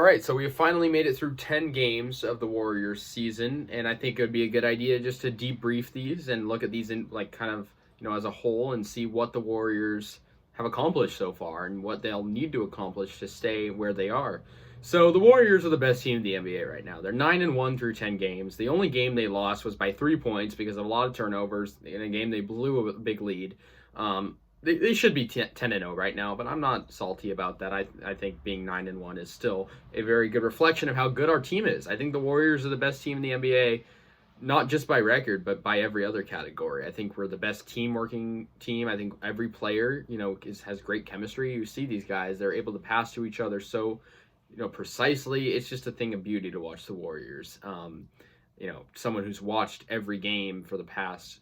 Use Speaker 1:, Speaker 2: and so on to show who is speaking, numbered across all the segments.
Speaker 1: right, so we have finally made it through 10 games of the Warriors season, and I think it would be a good idea just to debrief these and look at these in like kind of, as a whole and see what the Warriors have accomplished so far and what they'll need to accomplish to stay where they are. So the Warriors are the best team in the NBA right now. They're 9-1 through 10 games. The only game they lost was by 3 points because of a lot of turnovers. In a game they blew a big lead. They should be 10-0 right now, but I'm not salty about that. I think being 9-1 is still a very good reflection of how good our team is. I think the Warriors are the best team in the NBA, not just by record, but by every other category. I think we're the best team-working team. I think every player, has great chemistry. You see these guys; they're able to pass to each other so, precisely. It's just a thing of beauty to watch the Warriors. Someone who's watched every game for the past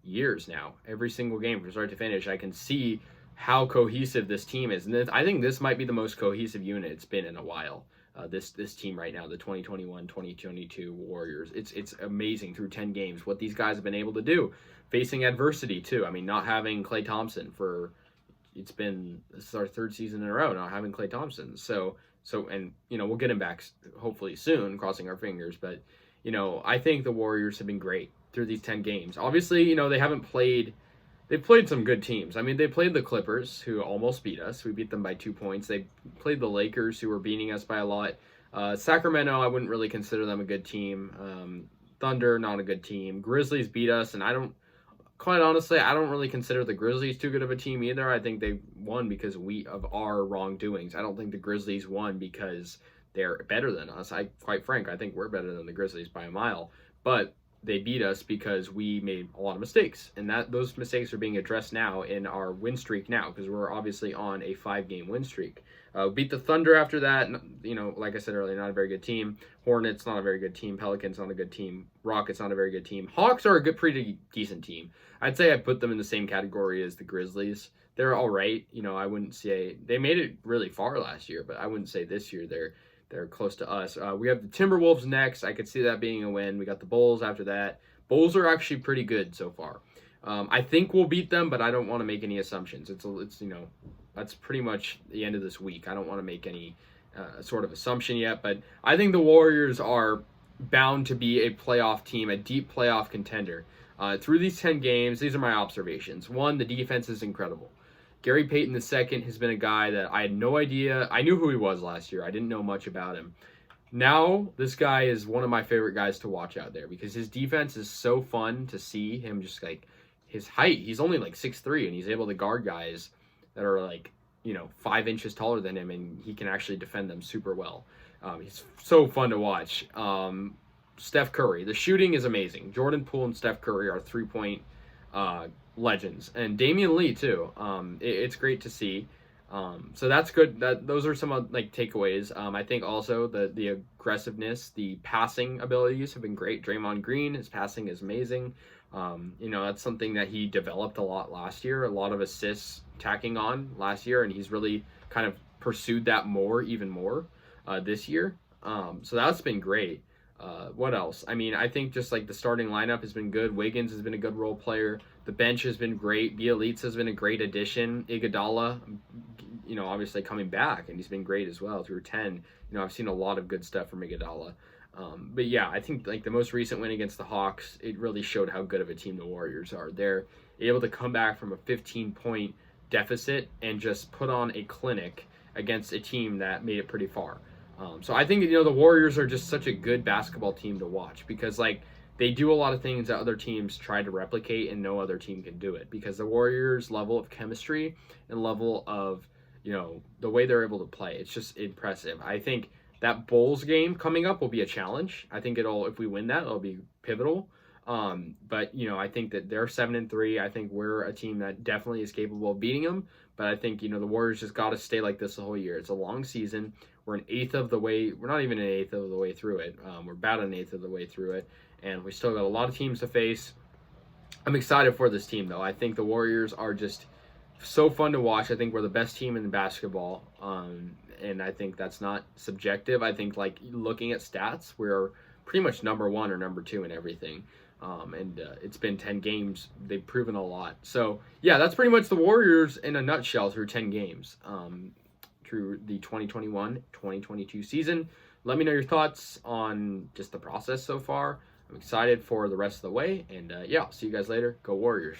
Speaker 1: years now, every single game from start to finish, I can see how cohesive this team is, and I think this might be the most cohesive unit it's been in a while. This team right now, the 2021-2022 Warriors, it's amazing through 10 games what these guys have been able to do, facing adversity too. I mean, not having Klay Thompson this is our third season in a row not having Klay Thompson. So and we'll get him back hopefully soon, crossing our fingers. But I think the Warriors have been great through these 10 games. Obviously, they've played some good teams. I mean, they played the Clippers, who almost beat us. We beat them by 2 points. They played the Lakers, who were beating us by a lot. Sacramento, I wouldn't really consider them a good team. Thunder, not a good team. Grizzlies beat us, and quite honestly, I don't really consider the Grizzlies too good of a team either. I think they won because of our wrongdoings. I don't think the Grizzlies won because they're better than us. Quite frank, I think we're better than the Grizzlies by a mile. But they beat us because we made a lot of mistakes, and those mistakes are being addressed now in our win streak now, because we're obviously on a 5-game win streak. Beat the Thunder after that. Like I said earlier, not a very good team. Hornets, not a very good team. Pelicans, not a good team. Rockets, not a very good team. Hawks are a pretty decent team. I'd say I put them in the same category as the Grizzlies. They're all right. I wouldn't say they made it really far last year, but I wouldn't say this year they're close to us. We have the Timberwolves next. I could see that being a win. We got the Bulls after that. Bulls are actually pretty good so far. I think we'll beat them, but I don't want to make any assumptions. It's that's pretty much the end of this week. I don't want to make any sort of assumption yet, but I think the Warriors are bound to be a playoff team, a deep playoff contender. Through these 10 games, these are my observations. One, the defense is incredible. Gary Payton II has been a guy that I had no idea. I knew who he was last year. I didn't know much about him. Now, this guy is one of my favorite guys to watch out there because his defense is so fun to see. Him just like his height. He's only like 6'3", and he's able to guard guys that are like, 5 inches taller than him, and he can actually defend them super well. He's so fun to watch. Steph Curry. The shooting is amazing. Jordan Poole and Steph Curry are 3-point legends, and Damian Lee too. It's great to see. So that's good. Those are some takeaways. I think also the aggressiveness, the passing abilities have been great. Draymond Green, his passing is amazing. That's something that he developed a lot last year. A lot of assists tacking on last year, and he's really kind of pursued that even more this year. So that's been great. What else? I mean, I think just like the starting lineup has been good. Wiggins has been a good role player. The bench has been great. Bielitsa has been a great addition. Iguodala, obviously coming back, and he's been great as well through 10. I've seen a lot of good stuff from Iguodala. But yeah, I think like the most recent win against the Hawks, it really showed how good of a team the Warriors are. They're able to come back from a 15-point deficit and just put on a clinic against a team that made it pretty far. So I think, the Warriors are just such a good basketball team to watch because, they do a lot of things that other teams try to replicate and no other team can do it because the Warriors' level of chemistry and level of, the way they're able to play, it's just impressive. I think that Bulls game coming up will be a challenge. I think if we win that, it'll be pivotal. But, I think that they're 7-3. I think we're a team that definitely is capable of beating them. But I think, the Warriors just got to stay like this the whole year. It's a long season. We're an eighth of the way. We're not even an eighth of the way through it. We're about an eighth of the way through it. And we still got a lot of teams to face. I'm excited for this team, though. I think the Warriors are just so fun to watch. I think we're the best team in basketball. And I think that's not subjective. I think, looking at stats, we're pretty much number 1 or number 2 in everything. It's been 10 games. They've proven a lot. So, yeah, that's pretty much the Warriors in a nutshell through 10 games. through the 2021-2022 season. Let me know your thoughts on just the process so far. I'm excited for the rest of the way, and yeah, I'll see you guys later. Go Warriors.